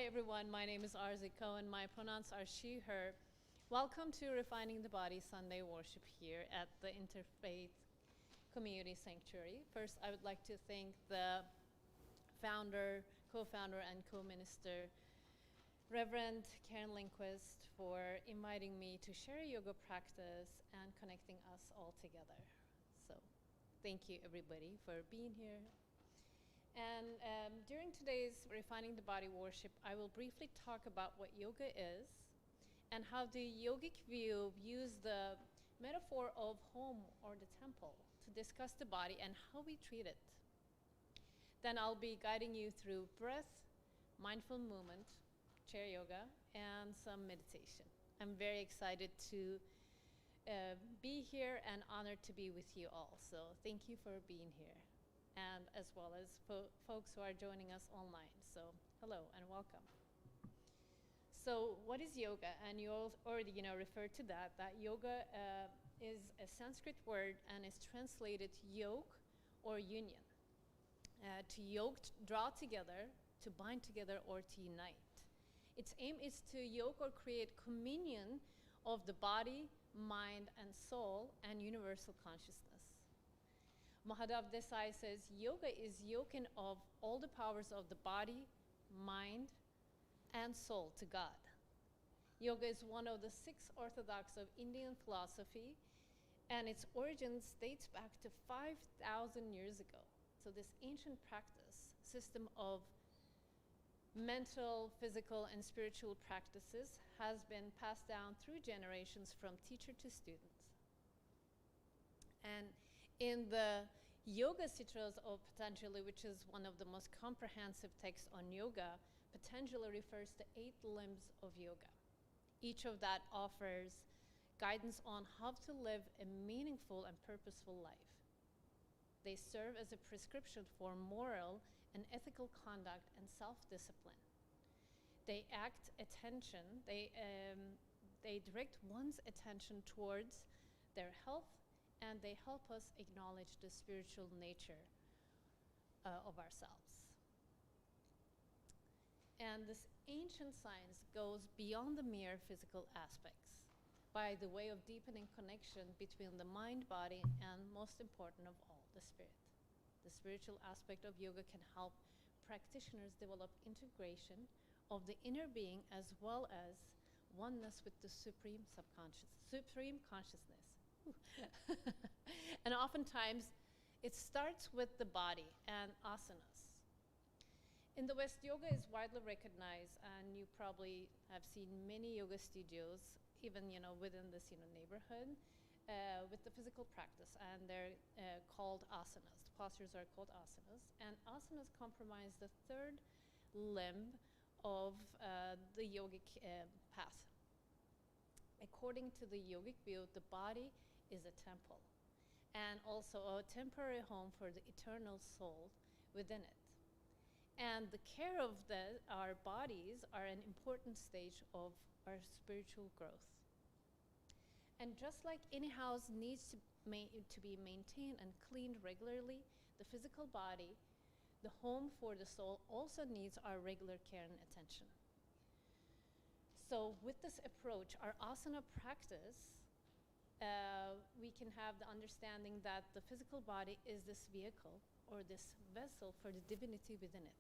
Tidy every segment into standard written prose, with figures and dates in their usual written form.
Hi everyone, my name is Arzu Cohen. My pronouns are she, her. Welcome to Refining the Body Sunday worship here at the Interfaith Community Sanctuary. First, I would like to thank the founder, co-founder, and co-minister, Reverend Karen Lindquist, for inviting me to share a yoga practice and connecting us all together. So thank you everybody for being here. And during today's Refining the Body worship, I will briefly talk about what yoga is and how the yogic view views the metaphor of home or the temple to discuss the body and how we treat it. Then I'll be guiding you through breath, mindful movement, chair yoga, and some meditation. I'm very excited to be here and honored to be with you all. So thank you for being here, and as well as folks who are joining us online. So hello and welcome. So what is yoga? And you already referred to that yoga is a Sanskrit word and is translated yoke or union. To yoke, to draw together, to bind together, or to unite. Its aim is to yoke or create communion of the body, mind, and soul, and universal consciousness. Mahadev Desai says, yoga is yoking of all the powers of the body, mind, and soul to God. Yoga is one of the 6 orthodox of Indian philosophy, and its origins dates back to 5,000 years ago. So this ancient practice, system of mental, physical, and spiritual practices has been passed down through generations from teacher to student. And in the Yoga Sutras of Patanjali, which is one of the most comprehensive texts on yoga, Patanjali refers to 8 limbs of yoga. Each of that offers guidance on how to live a meaningful and purposeful life. They serve as a prescription for moral and ethical conduct and self-discipline. They direct one's attention towards their health, and they help us acknowledge the spiritual nature of ourselves. And this ancient science goes beyond the mere physical aspects by the way of deepening connection between the mind, body, and most important of all, the spirit. The spiritual aspect of yoga can help practitioners develop integration of the inner being as well as oneness with the supreme consciousness. And oftentimes, it starts with the body and asanas. In the West, yoga is widely recognized, and you probably have seen many yoga studios, even within this neighborhood, with the physical practice, and they're called asanas. The postures are called asanas, and asanas comprise the 3rd limb of the yogic path. According to the yogic view, the body is a temple, and also a temporary home for the eternal soul within it. And the care of our bodies are an important stage of our spiritual growth. And just like any house needs to be maintained and cleaned regularly, the physical body, the home for the soul, also needs our regular care and attention. So with this approach, our asana practice, we can have the understanding that the physical body is this vehicle or this vessel for the divinity within it.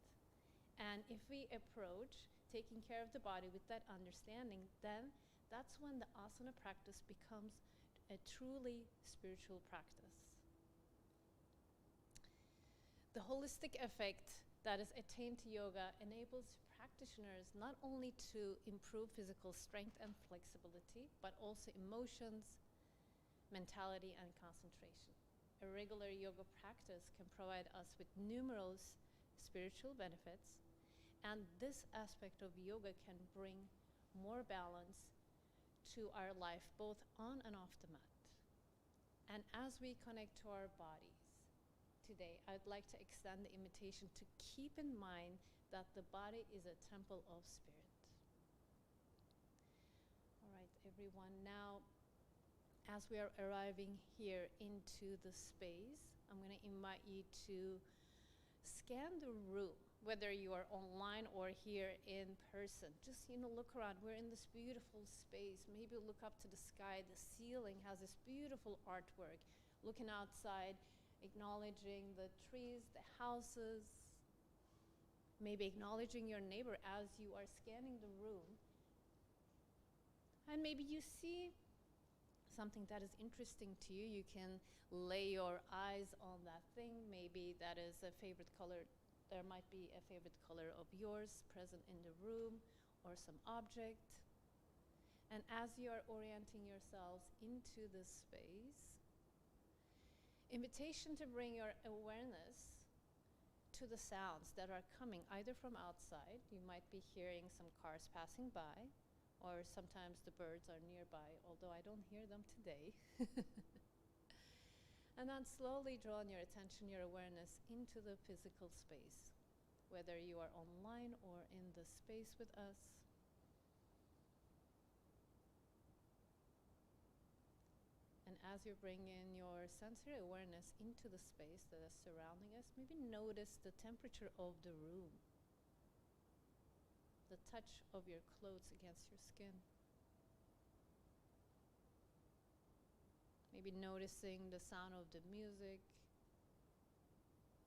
And if we approach taking care of the body with that understanding, then that's when the asana practice becomes a truly spiritual practice. The holistic effect that is attained to yoga enables practitioners not only to improve physical strength and flexibility, but also emotions, mentality, and concentration. A regular yoga practice can provide us with numerous spiritual benefits, and this aspect of yoga can bring more balance to our life, both on and off the mat. And as we connect to our bodies today, I'd like to extend the invitation to keep in mind that the body is a temple of spirit. All right, everyone, now as we are arriving here into the space, I'm going to invite you to scan the room whether you are online or here in person. Just, look around. We're in this beautiful space. Maybe look up to the sky. The ceiling has this beautiful artwork. Looking outside, acknowledging the trees, the houses, maybe acknowledging your neighbor as you are scanning the room. And maybe you see something that is interesting to you. You can lay your eyes on that thing. Maybe that is a favorite color. There might be a favorite color of yours present in the room, or some object. And as you are orienting yourselves into this space, invitation to bring your awareness to the sounds that are coming either from outside. You might be hearing some cars passing by, or sometimes the birds are nearby, although I don't hear them today. And then slowly draw your attention, your awareness into the physical space, whether you are online or in the space with us. And as you bring in your sensory awareness into the space that is surrounding us, maybe notice the temperature of the room, the touch of your clothes against your skin. Maybe noticing the sound of the music,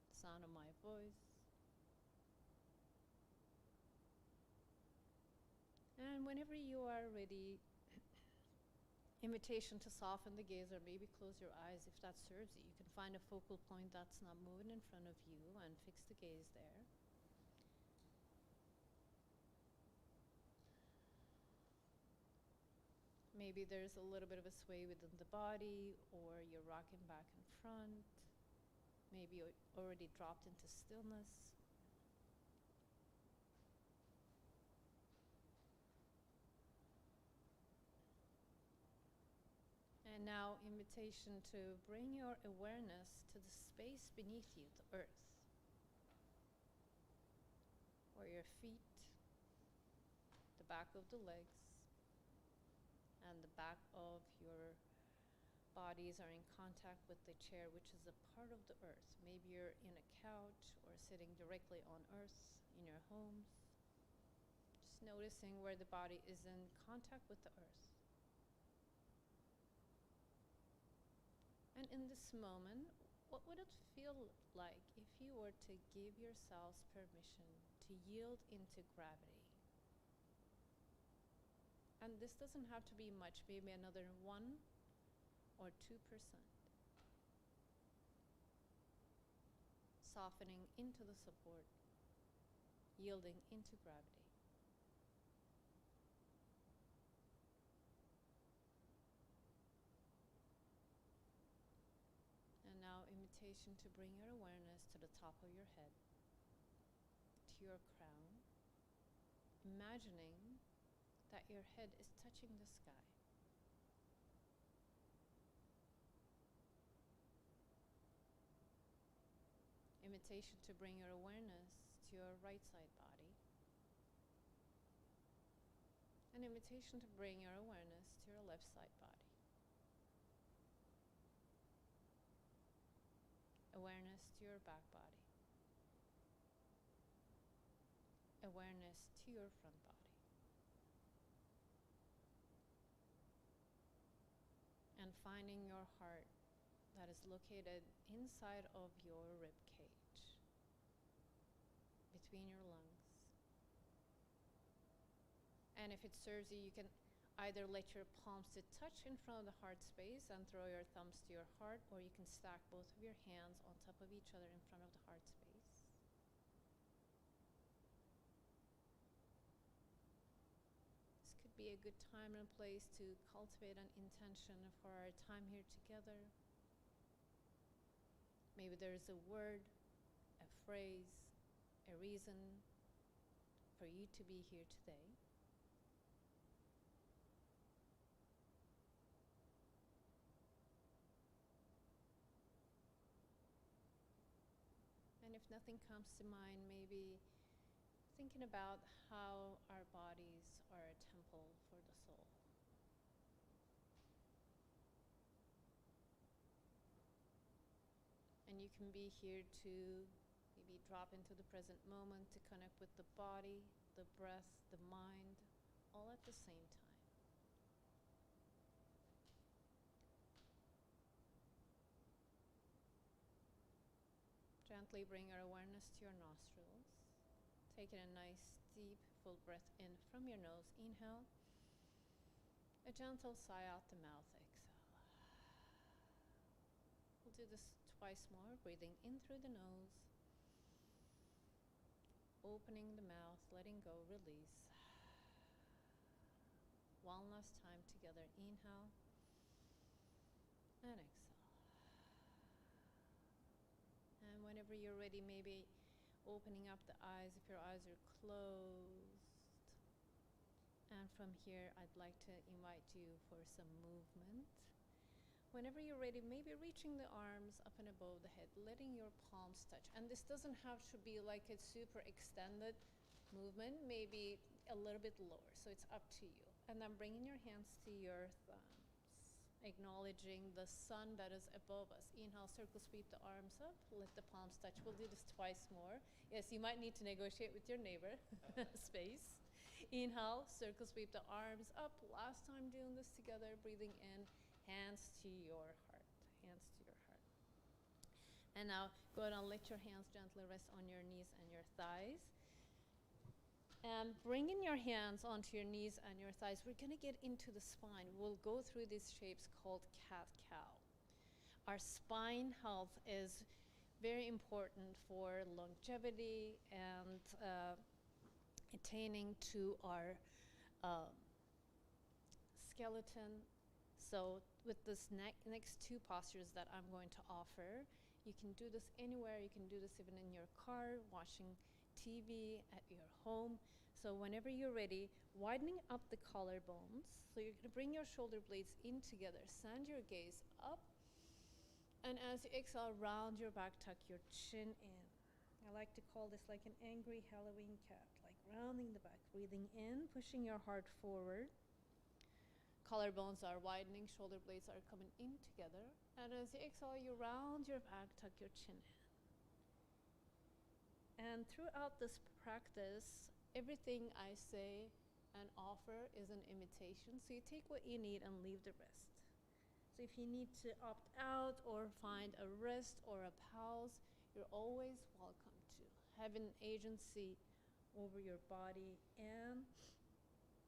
the sound of my voice. And whenever you are ready, invitation to soften the gaze, or maybe close your eyes if that serves you. You can find a focal point that's not moving in front of you and fix the gaze there. Maybe there's a little bit of a sway within the body, or you're rocking back and front. Maybe you already dropped into stillness. And now, invitation to bring your awareness to the space beneath you, the earth, or your feet, the back of the legs, and the back of your bodies are in contact with the chair, which is a part of the earth. Maybe you're in a couch or sitting directly on earth in your homes. Just noticing where the body is in contact with the earth. And in this moment, what would it feel like if you were to give yourselves permission to yield into gravity? And this doesn't have to be much, maybe another 1 or 2%. Softening into the support, yielding into gravity. And now, invitation to bring your awareness to the top of your head, to your crown, imagining that your head is touching the sky. Invitation to bring your awareness to your right side body. An invitation to bring your awareness to your left side body. Awareness to your back body. Awareness to your front body. And finding your heart that is located inside of your rib cage, between your lungs. And if it serves you, you can either let your palms to touch in front of the heart space and throw your thumbs to your heart, or you can stack both of your hands on top of each other in front of the heart space. This could be a good time and place to cultivate an intention for our time here together. Maybe there's a word, a phrase, a reason for you to be here today. And if nothing comes to mind, maybe thinking about how our bodies are a temple for the soul. And you can be here to maybe we drop into the present moment to connect with the body, the breath, the mind, all at the same time. Gently bring your awareness to your nostrils. Take a nice, deep, full breath in from your nose. Inhale. A gentle sigh out the mouth. Exhale. We'll do this twice more. Breathing in through the nose. Opening the mouth, letting go, release. One last time together. Inhale. And exhale. And whenever you're ready, maybe opening up the eyes if your eyes are closed. And from here, I'd like to invite you for some movement. Whenever you're ready, maybe reaching the arms up and above the head, letting your palms touch. And this doesn't have to be like a super extended movement, maybe a little bit lower, so it's up to you. And then bringing your hands to your thumbs, acknowledging the sun that is above us. Inhale, circle sweep the arms up, let the palms touch. We'll do this twice more. Yes, you might need to negotiate with your neighbor, space. Inhale, circle sweep the arms up. Last time doing this together, breathing in, hands to your heart, hands to your heart. And now go ahead and let your hands gently rest on your knees and your thighs. And bringing your hands onto your knees and your thighs, we're gonna get into the spine. We'll go through these shapes called cat-cow. Our spine health is very important for longevity and attaining to our skeleton. So with this next two postures that I'm going to offer, you can do this anywhere. You can do this even in your car, watching TV, at your home. So whenever you're ready, widening up the collarbones. So you're going to bring your shoulder blades in together. Send your gaze up. And as you exhale, round your back, tuck your chin in. I like to call this like an angry Halloween cat, like rounding the back, breathing in, pushing your heart forward. Collarbones are widening, shoulder blades are coming in together. And as you exhale, you round your back, tuck your chin in. And throughout this practice, everything I say and offer is an invitation. So you take what you need and leave the rest. So if you need to opt out or find a rest or a pause, you're always welcome to. Have an agency over your body and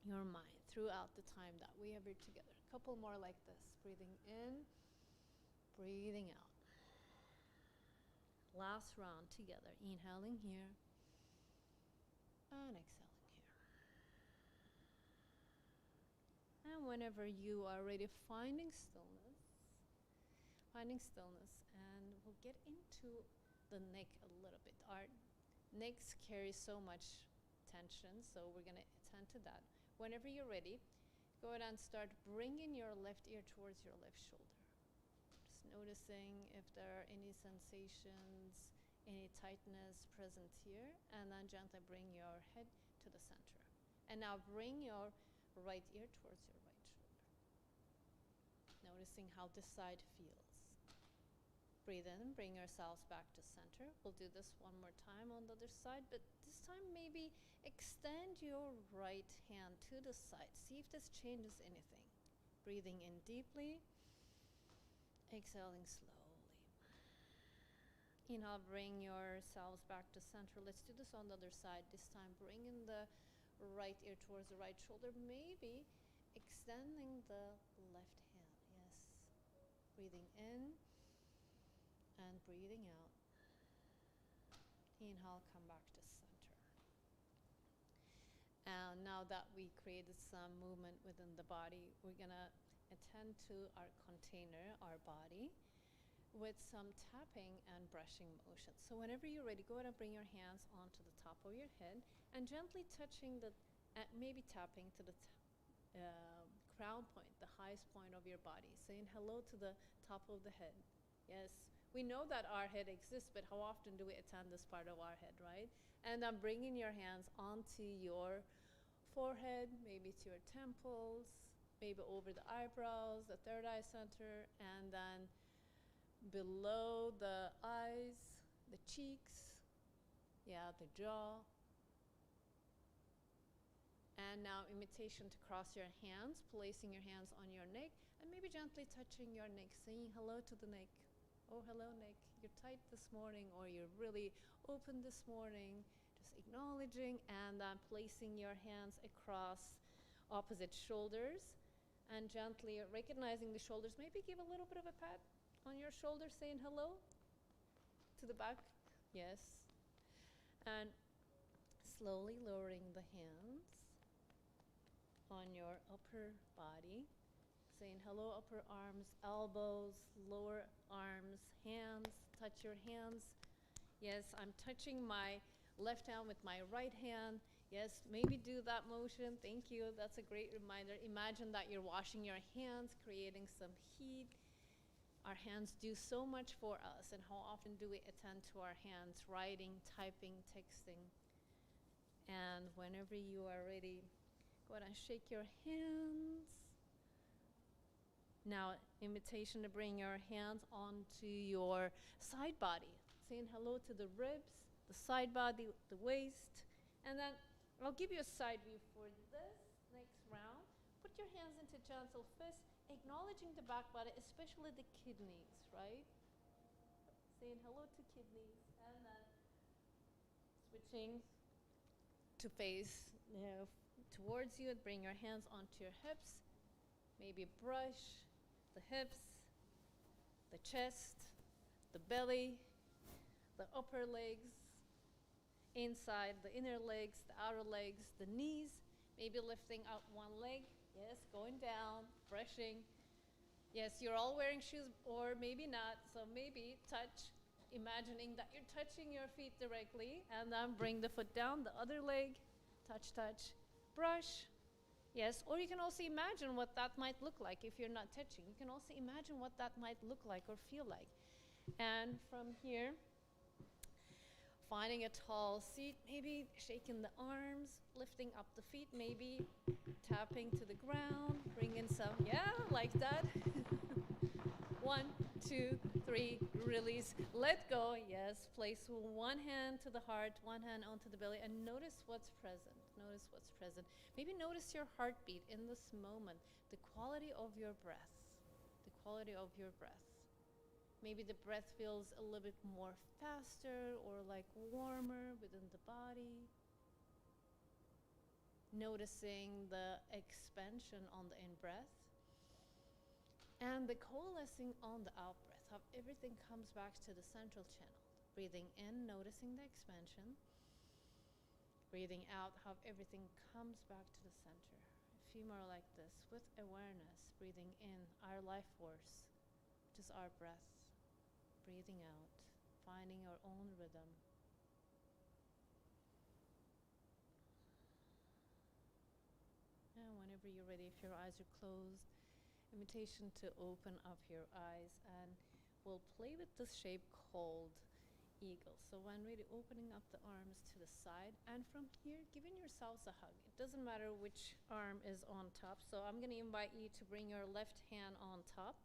your mind throughout the time that we are together. A couple more like this. Breathing in, breathing out. Last round together. Inhaling here and exhaling here. And whenever you are ready, finding stillness, and we'll get into the neck a little bit. Our necks carry so much tension, so we're going to attend to that. Whenever you're ready, go ahead and start bringing your left ear towards your left shoulder. Just noticing if there are any sensations, any tightness present here, and then gently bring your head to the center. And now bring your right ear towards your right shoulder. Noticing how this side feels. Breathe in, bring yourselves back to center. We'll do this one more time on the other side, but this time maybe extend your right hand to the side. See if this changes anything. Breathing in deeply, exhaling slowly. Inhale, bring yourselves back to center. Let's do this on the other side. This time, bringing the right ear towards the right shoulder, maybe extending the left hand. Yes. Breathing in and breathing out. Inhale, come back to center. And now that we created some movement within the body, we're gonna attend to our container, our body, with some tapping and brushing motions. So whenever you're ready, go ahead and bring your hands onto the top of your head and gently touching maybe tapping to the crown point, the highest point of your body, saying hello to the top of the head. Yes, we know that our head exists, but how often do we attend this part of our head, right? And then bringing your hands onto your forehead, maybe to your temples, maybe over the eyebrows, the third eye center, and then below the eyes, the cheeks, Yeah, the jaw. And now imitation to cross your hands, placing your hands on your neck, and maybe gently touching your neck, saying hello to the neck. Oh, hello, neck. You're tight this morning, or you're really open this morning. Just acknowledging, and placing your hands across opposite shoulders, and gently recognizing the shoulders. Maybe give a little bit of a pat on your shoulder, saying hello to the back. Yes. And slowly lowering the hands on your upper body, saying hello, upper arms, elbows, lower arms, hands. Touch your hands. Yes, I'm touching my left hand with my right hand. Yes, maybe do that motion. Thank you. That's a great reminder. Imagine that you're washing your hands, creating some heat. Our hands do so much for us, and how often do we attend to our hands, writing, typing, texting? And whenever you are ready, go ahead and shake your hands. Now, invitation to bring your hands onto your side body, saying hello to the ribs, the side body, the waist. And then I'll give you a side view for this next round. Put your hands into gentle fists, acknowledging the back body, especially the kidneys, right? Saying hello to kidneys, and then switching to face towards you, and bring your hands onto your hips. Maybe brush the hips, the chest, the belly, the upper legs, inside the inner legs, the outer legs, the knees. Maybe lifting up one leg. Yes, going down, brushing. Yes, you're all wearing shoes, or maybe not, so maybe touch, imagining that you're touching your feet directly, and then bring the foot down, the other leg, touch, touch, brush. Yes, or you can also imagine what that might look like if you're not touching. You can also imagine what that might look like or feel like. And from here, finding a tall seat, maybe shaking the arms, lifting up the feet, maybe tapping to the ground, bringing some, yeah, like that. 1, 2, 3, release, let go. Yes, place one hand to the heart, one hand onto the belly, and notice what's present. Notice what's present. Maybe notice your heartbeat in this moment, the quality of your breath, the quality of your breath. Maybe the breath feels a little bit more faster or like warmer within the body. Noticing the expansion on the in-breath and the coalescing on the out-breath, how everything comes back to the central channel. Breathing in, noticing the expansion. Breathing out, how everything comes back to the center. A few more like this, with awareness. Breathing in, our life force, which is our breath. Breathing out, finding our own rhythm. And whenever you're ready, if your eyes are closed, invitation to open up your eyes, and we'll play with this shape called eagle. So when ready, opening up the arms to the side, and from here, giving yourselves a hug. It doesn't matter which arm is on top, so I'm going to invite you to bring your left hand on top.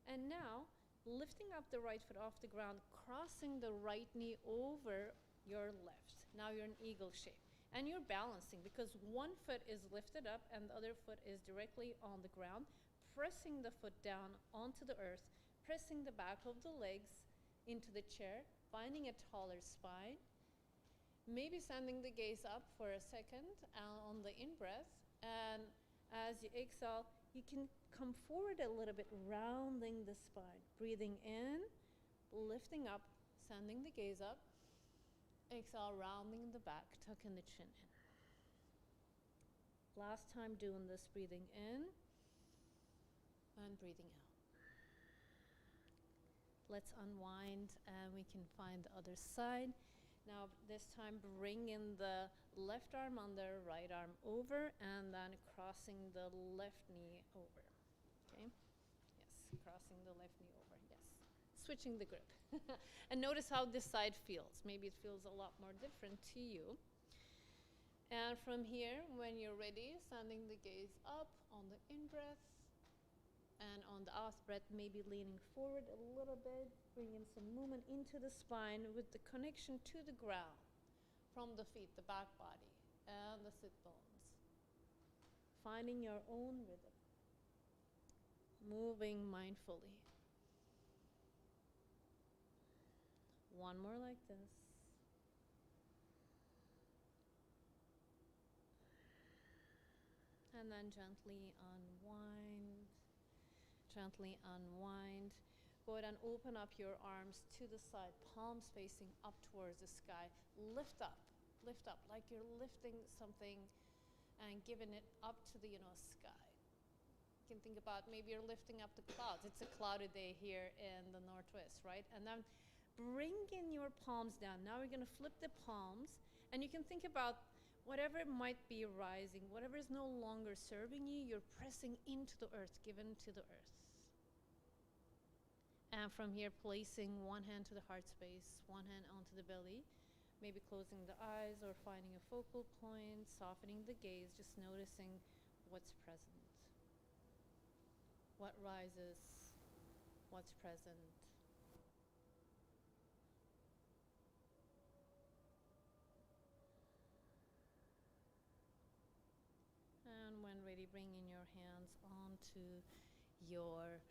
And now, lifting up the right foot off the ground, crossing the right knee over your left. Now you're in eagle shape. And you're balancing because one foot is lifted up and the other foot is directly on the ground, pressing the foot down onto the earth, pressing the back of the legs into the chair, finding a taller spine. Maybe sending the gaze up for a second on the in-breath. And as you exhale, you can come forward a little bit, rounding the spine. Breathing in, lifting up, sending the gaze up. Exhale, rounding the back, tucking the chin in. Last time doing this, breathing in and breathing out. Let's unwind and we can find the other side. Now this time bring in the left arm under, right arm over, and then crossing the left knee over. Okay? Yes, crossing the left knee over, yes. Switching the grip. And notice how this side feels. Maybe it feels a lot more different to you. And from here, when you're ready, sending the gaze up on the in-breath, and on the out-breath, maybe leaning forward a little bit, bringing some movement into the spine with the connection to the ground. from the feet, the back body, and the sit bones. Finding your own rhythm. Moving mindfully. One more like this. And then gently unwind. Gently unwind. Go ahead and open up your arms to the side, palms facing up towards the sky. Lift up, like you're lifting something and giving it up to the sky. You can think about maybe you're lifting up the clouds. It's a cloudy day here in the Northwest, right? And then bring in your palms down. Now we're going to flip the palms, and you can think about whatever might be rising, whatever is no longer serving you, you're pressing into the earth, given to the earth. And from here, placing one hand to the heart space, one hand onto the belly, maybe closing the eyes or finding a focal point, softening the gaze, just noticing what's present. What rises, what's present. And when ready, bringing your hands onto your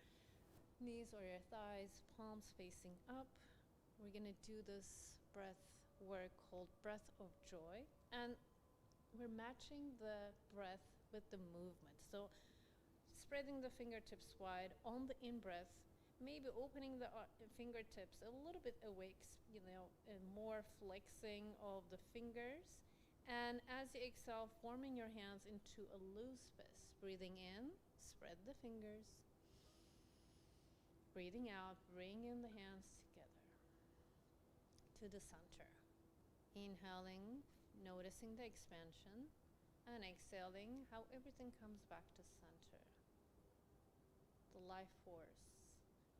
knees or your thighs, palms facing up. We're going to do this breath work called breath of joy. And we're matching the breath with the movement. So spreading the fingertips wide on the in-breath, maybe opening the fingertips a little bit awake, and more flexing of the fingers. And as you exhale, forming your hands into a loose fist. Breathing in, spread the fingers. Breathing out, bring in the hands together to the center. Inhaling, noticing the expansion, and exhaling how everything comes back to center. The life force,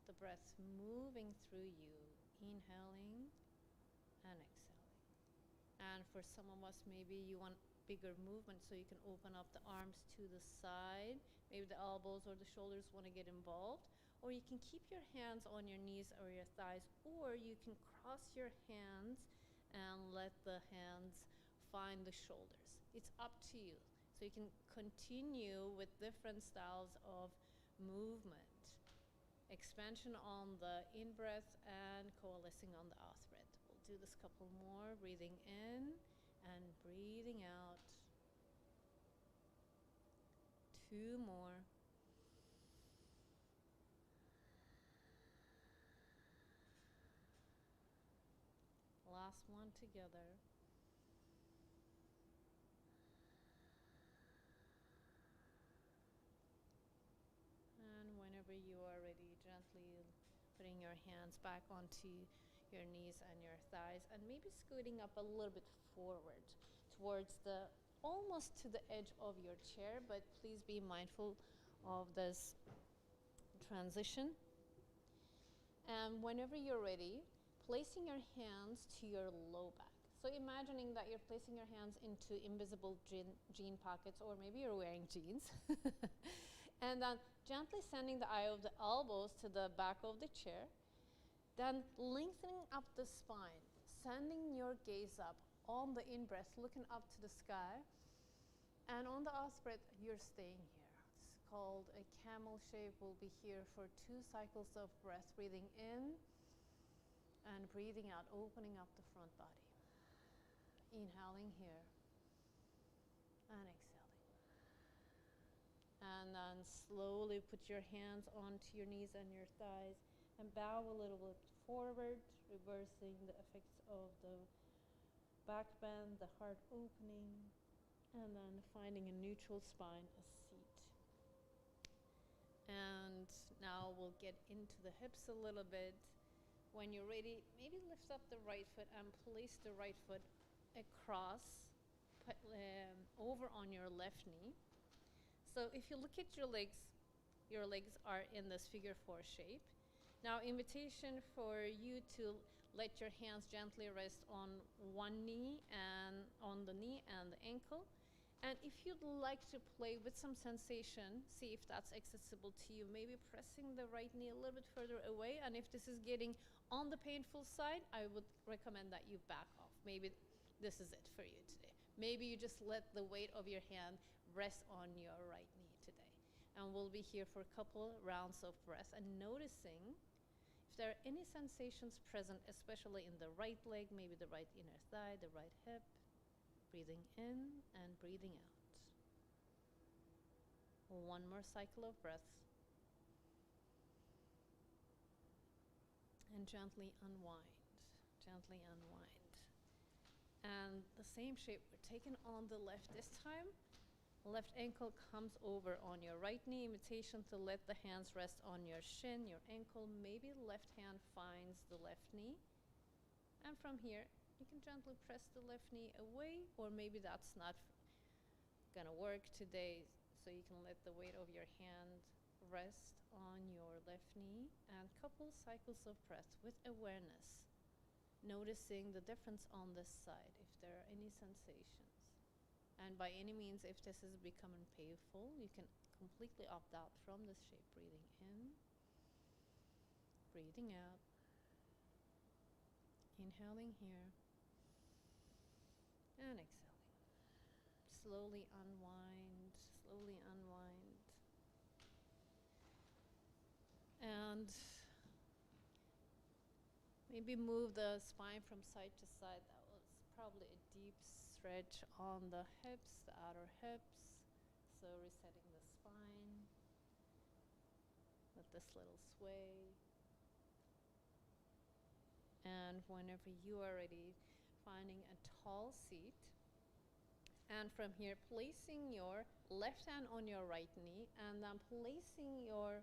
the breath moving through you, inhaling and exhaling. And for some of us, maybe you want bigger movement, so you can open up the arms to the side. Maybe the elbows or the shoulders want to get involved. Or you can keep your hands on your knees or your thighs, or you can cross your hands and let the hands find the shoulders. It's up to you. So you can continue with different styles of movement. Expansion on the in-breath and coalescing on the out-breath. We'll do this couple more, breathing in and breathing out. 2 more. Last one together. And whenever you are ready, gently putting your hands back onto your knees and your thighs, and maybe scooting up a little bit forward towards almost to the edge of your chair, but please be mindful of this transition. And whenever you're ready, placing your hands to your low back. So imagining that you're placing your hands into invisible jean pockets, or maybe you're wearing jeans. And then gently sending the eye of the elbows to the back of the chair. Then lengthening up the spine, sending your gaze up on the in-breath, looking up to the sky. And on the out-breath, you're staying here. It's called a camel shape. We'll be here for 2 cycles of breath, breathing in and breathing out, opening up the front body. Inhaling here and exhaling. And then slowly put your hands onto your knees and your thighs and bow a little bit forward, reversing the effects of the back bend, the heart opening, and then finding a neutral spine, a seat. And now we'll get into the hips a little bit. When you're ready, maybe lift up the right foot and place the right foot across, over on your left knee. So if you look at your legs are in this figure 4 shape. Now, invitation for you to let your hands gently rest on one knee and on the knee and the ankle. And if you'd like to play with some sensation, see if that's accessible to you, maybe pressing the right knee a little bit further away. And if this is getting on the painful side, I would recommend that you back off. Maybe this is it for you today. Maybe you just let the weight of your hand rest on your right knee today. And we'll be here for a couple rounds of breath and noticing if there are any sensations present, especially in the right leg, maybe the right inner thigh, the right hip. Breathing in and breathing out. One more cycle of breath. And gently unwind. Gently unwind. And the same shape we're taking on the left this time. Left ankle comes over on your right knee. Invitation to let the hands rest on your shin, your ankle. Maybe left hand finds the left knee. And from here, you can gently press the left knee away, or maybe that's not gonna work today, so you can let the weight of your hand rest on your left knee, and couple cycles of breath with awareness, noticing the difference on this side, if there are any sensations. And by any means, if this is becoming painful, you can completely opt out from this shape. Breathing in, breathing out, inhaling here, and exhaling. Slowly unwind, slowly unwind. And maybe move the spine from side to side. That was probably a deep stretch on the hips, the outer hips. So resetting the spine. Let this little sway. And whenever you are ready, finding a tall seat. And from here, placing your left hand on your right knee, and then placing your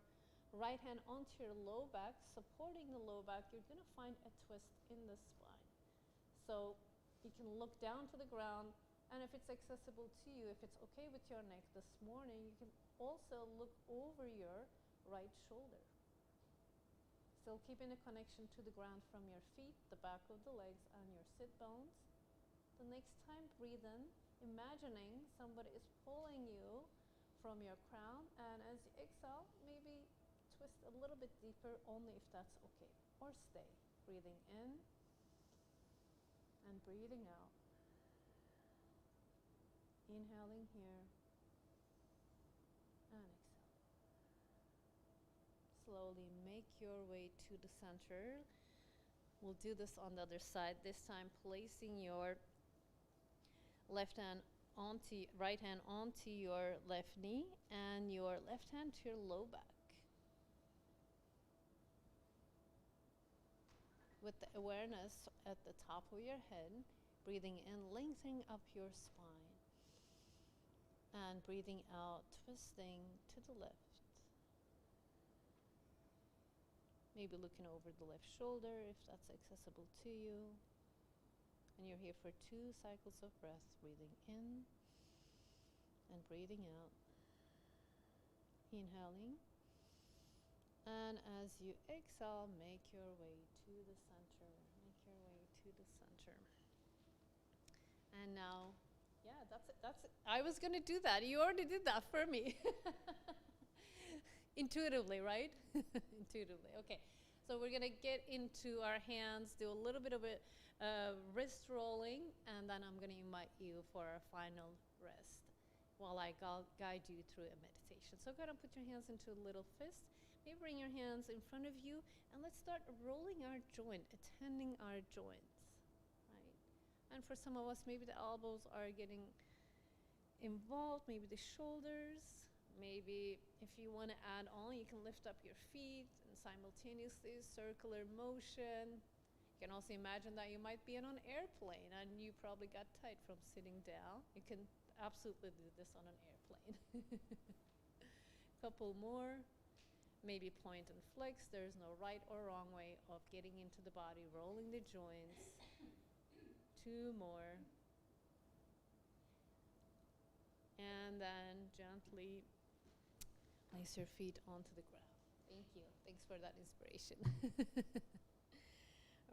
right hand onto your low back, supporting the low back. You're going to find a twist in the spine. So you can look down to the ground, and if it's accessible to you, if it's okay with your neck this morning, you can also look over your right shoulder. Still keeping a connection to the ground from your feet, the back of the legs, and your sit bones. The next time, breathe in, imagining somebody is pulling you from your crown, and as you exhale, maybe twist a little bit deeper, only if that's okay, or stay. Breathing in and breathing out. Inhaling here and exhale. Slowly make your way to the center. We'll do this on the other side. This time, placing your right hand onto your left knee, and your left hand to your low back. With the awareness at the top of your head, breathing in, lengthening up your spine, and breathing out, twisting to the left. Maybe looking over the left shoulder if that's accessible to you. And you're here for 2 cycles of breath, breathing in and breathing out. Inhaling. And as you exhale, make your way to the center. Make your way to the center. And now, yeah, that's it. That's it. I was going to do that. You already did that for me. Intuitively, right? Intuitively. Okay. So we're going to get into our hands, do a little bit of a wrist rolling, and then I'm going to invite you for our final rest while I guide you through a meditation. So go ahead and put your hands into a little fist. Maybe bring your hands in front of you, and let's start rolling our joint, attending our joints, right? And for some of us, maybe the elbows are getting involved, maybe the shoulders. Maybe if you want to add on, you can lift up your feet and simultaneously circular motion. You can also imagine that you might be in an airplane and you probably got tight from sitting down. You can absolutely do this on an airplane. Couple more. Maybe point and flex. There's no right or wrong way of getting into the body, rolling the joints. 2 more. And then gently place your feet onto the ground. Thank you. Thanks for that inspiration.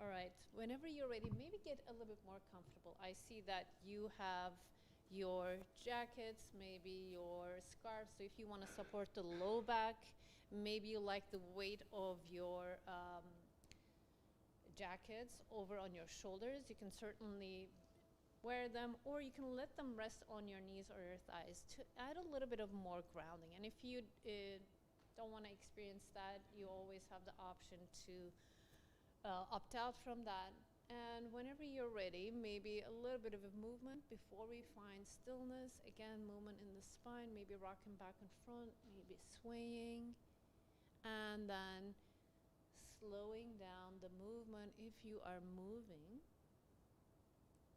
All right. Whenever you're ready, maybe get a little bit more comfortable. I see that you have your jackets, maybe your scarf. So if you want to support the low back, maybe you like the weight of your jackets over on your shoulders. You can certainly wear them, or you can let them rest on your knees or your thighs to add a little bit of more grounding. And if you don't want to experience that, you always have the option to opt out from that. And whenever you're ready, maybe a little bit of a movement before we find stillness. Again, movement in the spine, maybe rocking back and front, maybe swaying. And then slowing down the movement. If you are moving,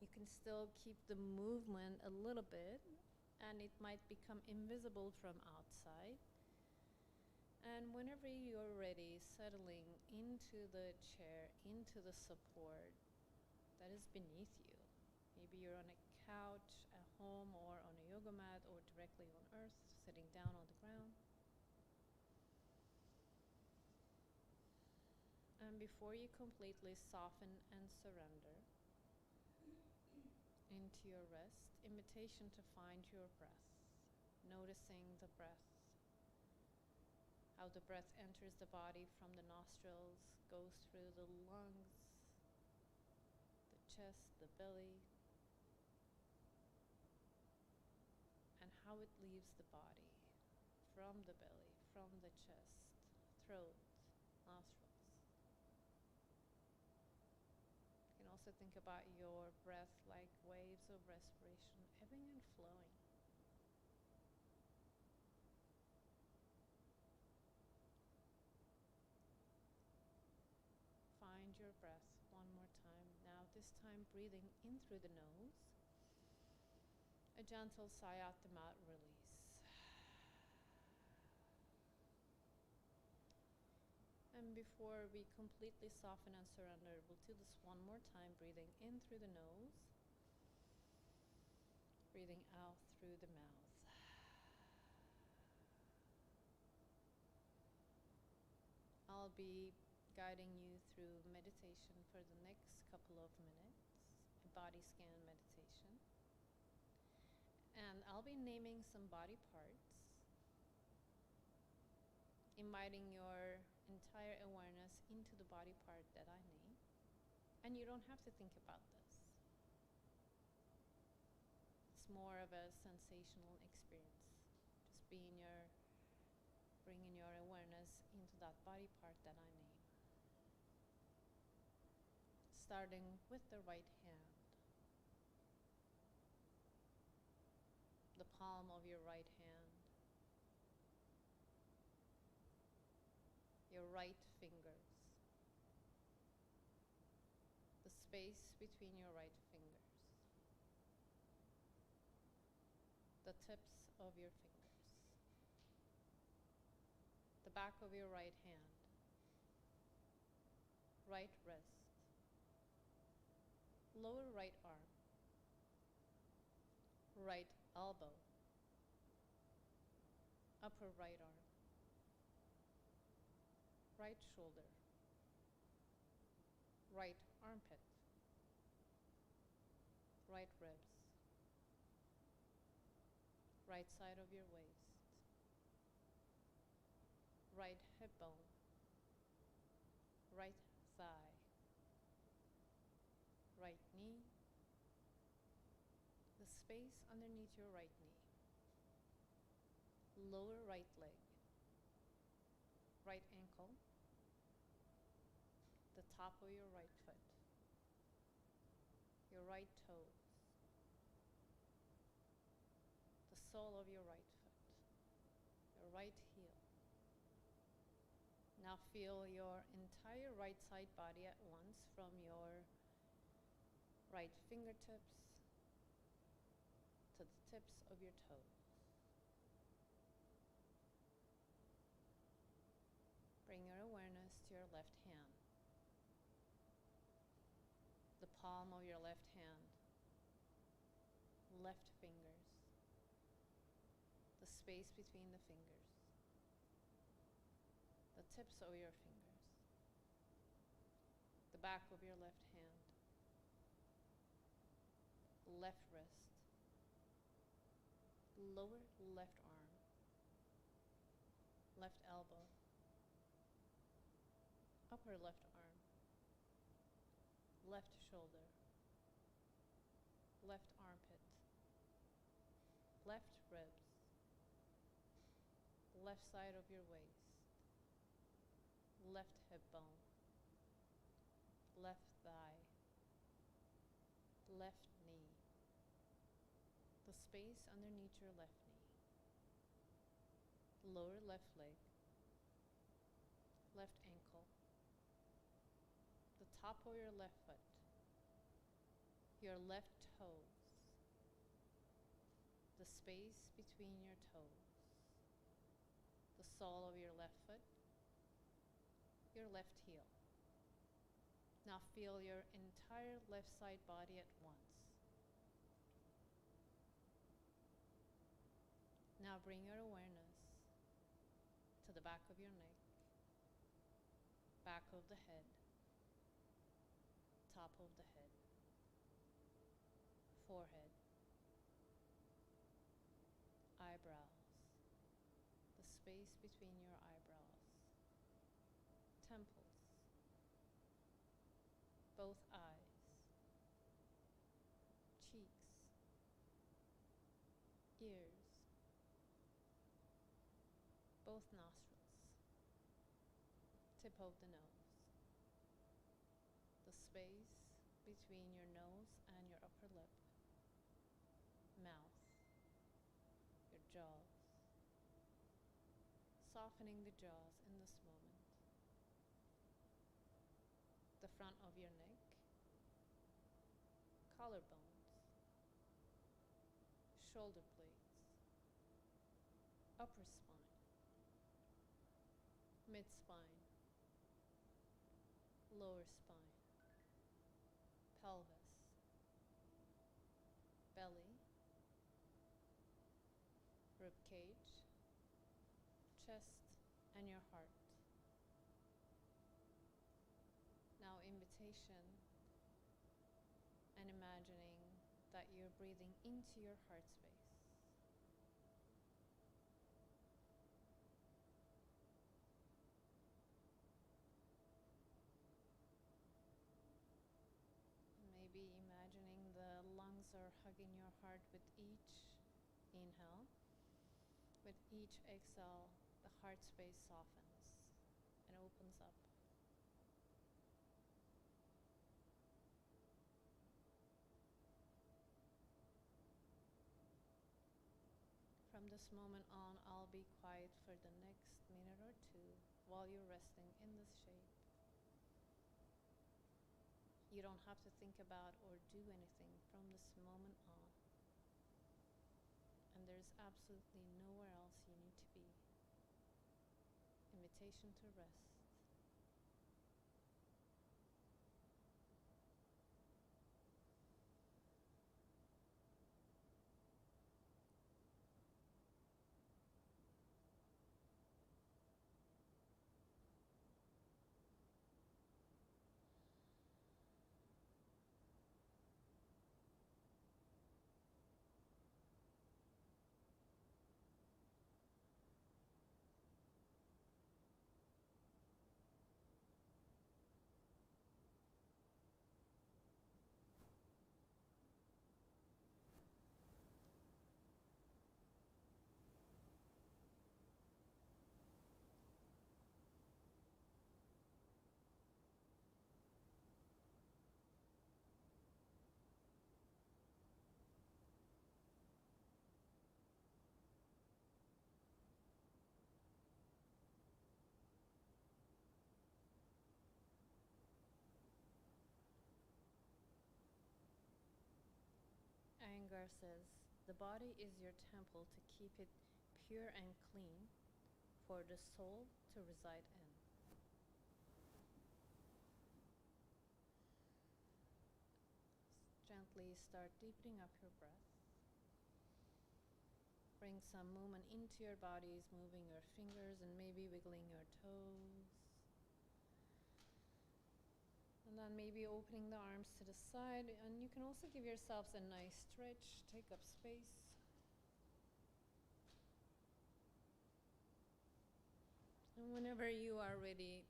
you can still keep the movement a little bit, and it might become invisible from outside. And whenever you're ready, settling into the chair, into the support that is beneath you. Maybe you're on a couch at home or on a yoga mat or directly on earth, sitting down on the ground. And before you completely soften and surrender into your rest, invitation to find your breath, noticing the breath. How the breath enters the body from the nostrils, goes through the lungs, the chest, the belly, and how it leaves the body from the belly, from the chest, throat, nostrils. You can also think about your breath like waves of respiration, ebbing and flowing. Find your breath one more time. Now this time breathing in through the nose. A gentle sigh out the mouth, release. And before we completely soften and surrender, we'll do this one more time, breathing in through the nose, breathing out through the mouth. I'll be guiding you through meditation for the next couple of minutes, a body scan meditation. And I'll be naming some body parts, inviting your entire awareness into the body part that I name. And you don't have to think about this. It's more of a sensational experience. Just bringing your awareness into that body part that I name. Starting with the right hand. The palm of your right hand. Your right fingers. The space between your right fingers. The tips of your fingers. The back of your right hand. Right wrist. Lower right arm. Right elbow. Upper right arm. Right shoulder. Right armpit. Right ribs. Right side of your waist. Right hip bone. Right thigh. Right knee. The space underneath your right knee. Lower right leg. Right ankle. The top of your right foot. Your right toes. The sole of your right foot. Your right heel. Now feel your entire right side body at once, from your right fingertips to the tips of your toes. Bring your awareness to your left hand. The palm of your left hand. Left fingers. The space between the fingers. The tips of your fingers. The back of your left hand. Left wrist. Lower left arm. Left elbow. Upper left arm. Left shoulder. left armpit, left ribs, left side of your waist, left hip bone, left thigh, left knee, the space underneath your left knee, lower left leg, left ankle, the top of your left foot, your left toes, the space between your toes, the sole of your left foot, your left heel. Now feel your entire left side body at once. Now bring your awareness to the back of your neck, back of the head, top of the head, forehead, eyebrows, the space between your eyebrows, temples, both eyes, cheeks, ears, both nostrils, tip of the nose, the space between your nose and your upper lip, mouth, your jaws, softening the jaws in this moment, the front of your neck, collarbones, shoulder blades, upper spine, mid-spine, lower spine, pelvis, belly, rib cage, chest, and your heart. Now invitation and imagining that you're breathing into your heart space. Maybe imagining the lungs are hugging your heart with each inhale. With each exhale, the heart space softens and opens up. From this moment on, I'll be quiet for the next minute or two while you're resting in this shape. You don't have to think about or do anything from this moment on. And there's absolutely nowhere else you need to be. Invitation to rest. Iyengar says, the body is your temple to keep it pure and clean for the soul to reside in. Gently start deepening up your breath. Bring some movement into your bodies, moving your fingers and maybe wiggling your toes. And then maybe opening the arms to the side. And you can also give yourselves a nice stretch, take up space. And whenever you are ready,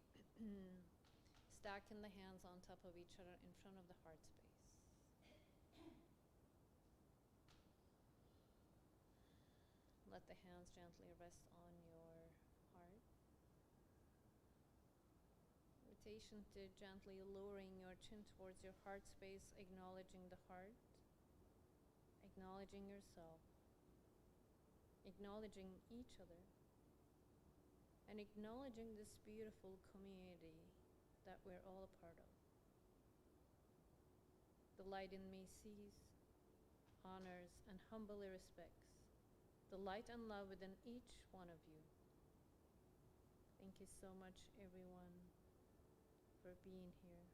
stacking the hands on top of each other in front of the heart space. Let the hands gently rest on your heart. Invitation to gently lowering your chin towards your heart space, acknowledging the heart, acknowledging yourself, acknowledging each other, and acknowledging this beautiful community that we're all a part of. The light in me sees, honors, and humbly respects the light and love within each one of you. Thank you so much, everyone, for being here.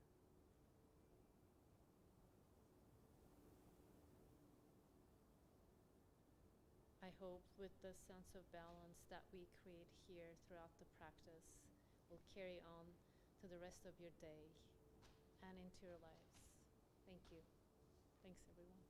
I hope with the sense of balance that we create here throughout the practice will carry on to the rest of your day and into your lives. Thank you. Thanks, everyone.